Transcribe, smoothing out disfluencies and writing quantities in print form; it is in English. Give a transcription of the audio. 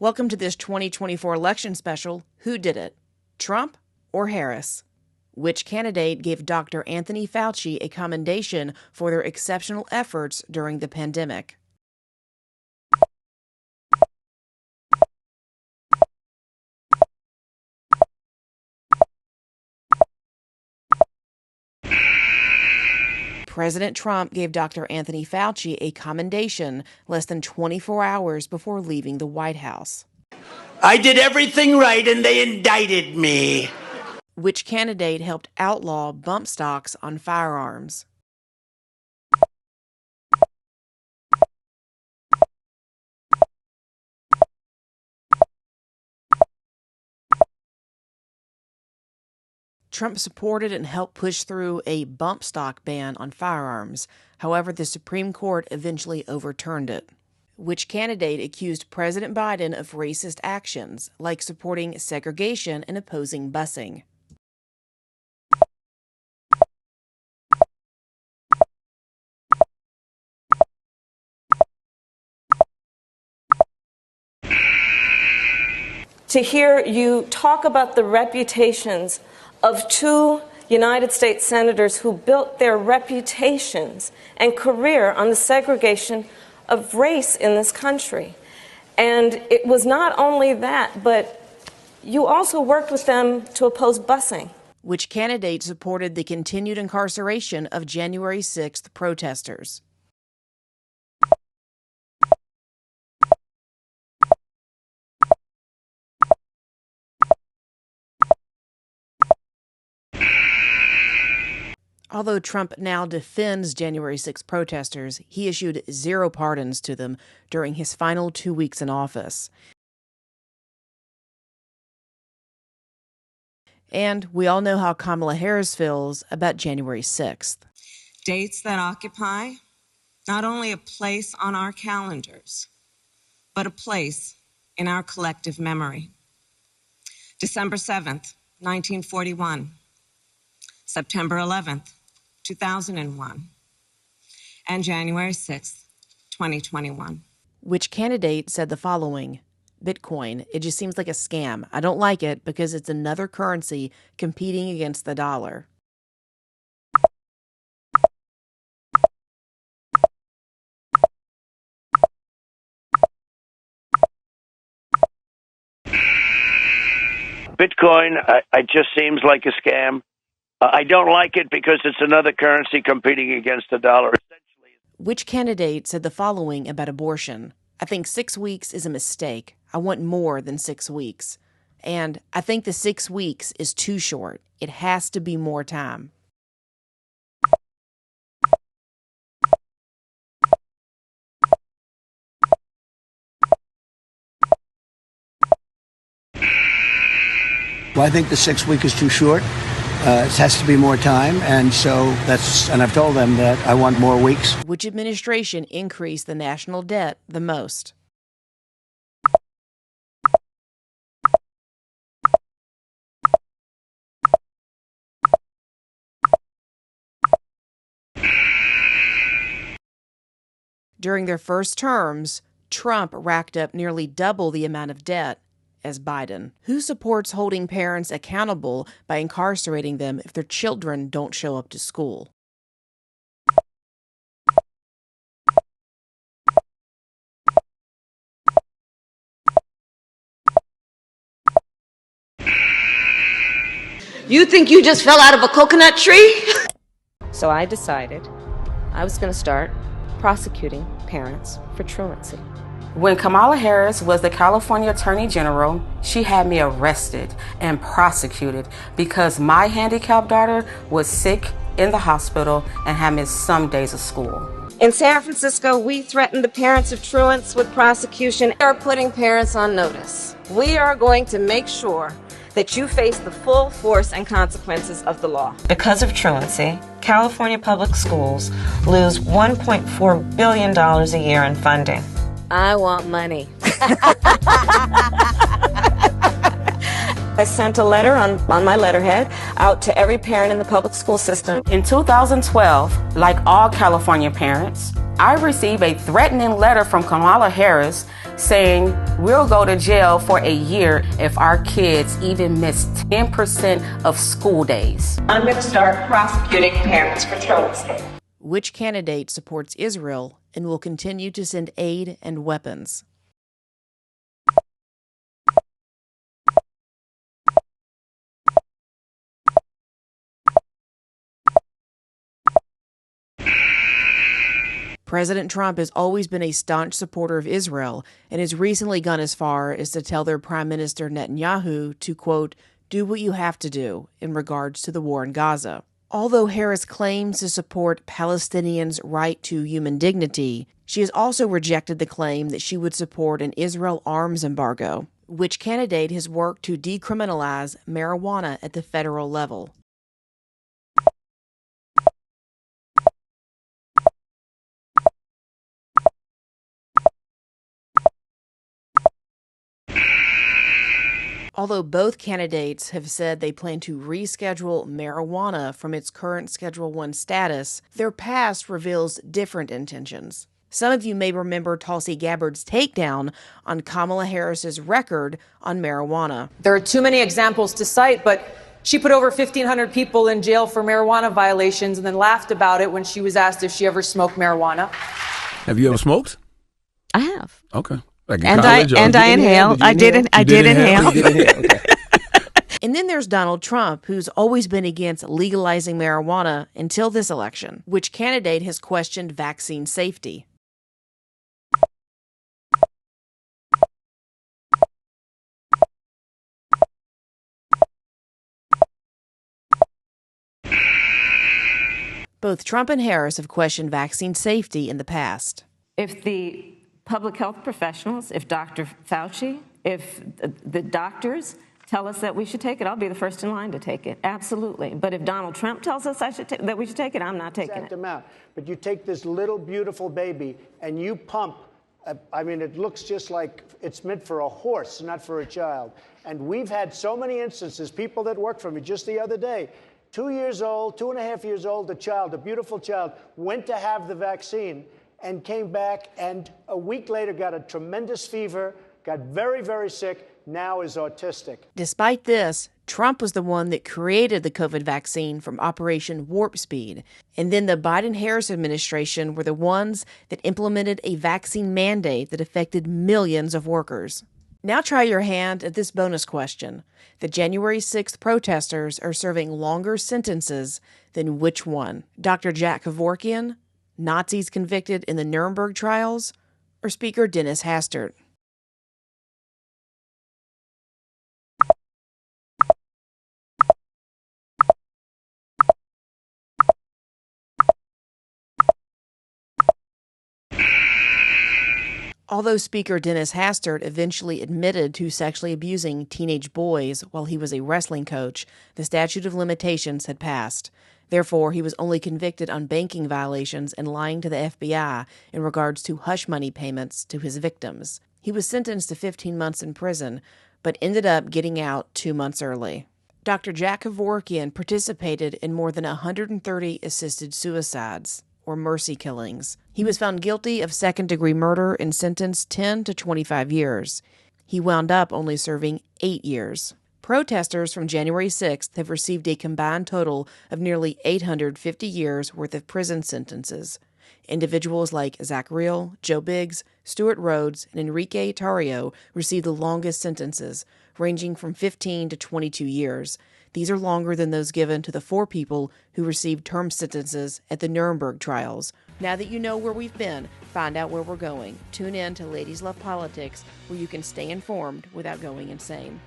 Welcome to this 2024 election special, Who Did It? Trump or Harris? Which candidate gave Dr. Anthony Fauci a commendation for their exceptional efforts during the pandemic? President Trump gave Dr. Anthony Fauci a commendation less than 24 hours before leaving the White House. I did everything right and they indicted me. Which candidate helped outlaw bump stocks on firearms? Trump supported and helped push through a bump stock ban on firearms. However, the Supreme Court eventually overturned it. Which candidate accused President Biden of racist actions, like supporting segregation and opposing busing? To hear you talk about the reputations of two United States senators who built their reputations and career on the segregation of race in this country. And it was not only that, but you also worked with them to oppose busing. Which candidate supported the continued incarceration of January 6th protesters? Although Trump now defends January 6 protesters, he issued 0 pardons to them during his final 2 weeks in office. And we all know how Kamala Harris feels about January 6th. Dates that occupy not only a place on our calendars, but a place in our collective memory. December 7th, 1941. September 11th, 2001, and January 6th, 2021. Which candidate said the following? Bitcoin, it just seems like a scam. I don't like it because it's another currency competing against the dollar. Bitcoin, it just seems like a scam. I don't like it because it's another currency competing against the dollar. Which candidate said the following about abortion? I think 6 weeks is a mistake. I want more than 6 weeks. And I think the 6 weeks is too short. It has to be more time. Well, I think the 6 week is too short. It has to be more time, and I've told them that I want more weeks. Which administration increased the national debt the most? During their first terms, Trump racked up nearly double the amount of debt as Biden. Who supports holding parents accountable by incarcerating them if their children don't show up to school? You think you just fell out of a coconut tree? So I decided I was going to start prosecuting parents for truancy. When Kamala Harris was the California Attorney General, she had me arrested and prosecuted because my handicapped daughter was sick in the hospital and had missed some days of school. In San Francisco, we threatened the parents of truants with prosecution. We are putting parents on notice. We are going to make sure that you face the full force and consequences of the law. Because of truancy, California public schools lose $1.4 billion a year in funding. I want money. I sent a letter on my letterhead out to every parent in the public school system. In 2012, like all California parents, I received a threatening letter from Kamala Harris saying we'll go to jail for a year if our kids even miss 10% of school days. I'm going to start prosecuting parents for truancy. Which candidate supports Israel and will continue to send aid and weapons? President Trump has always been a staunch supporter of Israel and has recently gone as far as to tell their Prime Minister Netanyahu to, quote, do what you have to do in regards to the war in Gaza. Although Harris claims to support Palestinians' right to human dignity, she has also rejected the claim that she would support an Israel arms embargo. Which candidate has worked to decriminalize marijuana at the federal level? Although both candidates have said they plan to reschedule marijuana from its current Schedule I status, their past reveals different intentions. Some of you may remember Tulsi Gabbard's takedown on Kamala Harris's record on marijuana. There are too many examples to cite, but she put over 1,500 people in jail for marijuana violations and then laughed about it when she was asked if she ever smoked marijuana. Have you ever smoked? I have. Okay. Like And I inhale. I did inhale. Okay. And then there's Donald Trump, who's always been against legalizing marijuana until this election. Which candidate has questioned vaccine safety? Both Trump and Harris have questioned vaccine safety in the past. If the public health professionals, if Dr. Fauci, if the doctors tell us that we should take it, I'll be the first in line to take it. Absolutely. But if Donald Trump tells us that we should take it, I'm not taking it. Amount. But you take this little beautiful baby and you pump. I mean, it looks just like it's meant for a horse, not for a child. And we've had so many instances, people that worked for me just the other day, 2 years old, 2.5 years old, a child, a beautiful child, went to have the vaccine and came back and a week later got a tremendous fever, got very, very sick, now is autistic. Despite this, Trump was the one that created the COVID vaccine from Operation Warp Speed. And then the Biden-Harris administration were the ones that implemented a vaccine mandate that affected millions of workers. Now try your hand at this bonus question. The January 6th protesters are serving longer sentences than which one? Dr. Jack Kevorkian, Nazis convicted in the Nuremberg trials, or Speaker Dennis Hastert? Although Speaker Dennis Hastert eventually admitted to sexually abusing teenage boys while he was a wrestling coach, the statute of limitations had passed. Therefore, he was only convicted on banking violations and lying to the FBI in regards to hush money payments to his victims. He was sentenced to 15 months in prison, but ended up getting out 2 months early. Dr. Jack Kevorkian participated in more than 130 assisted suicides, or mercy killings. He was found guilty of second-degree murder and sentenced 10 to 25 years. He wound up only serving 8 years. Protesters from January 6th have received a combined total of nearly 850 years worth of prison sentences. Individuals like Zach Reel, Joe Biggs, Stuart Rhodes, and Enrique Tarrio received the longest sentences, ranging from 15 to 22 years. These are longer than those given to the 4 people who received term sentences at the Nuremberg trials. Now that you know where we've been, find out where we're going. Tune in to Ladies Love Politics, where you can stay informed without going insane.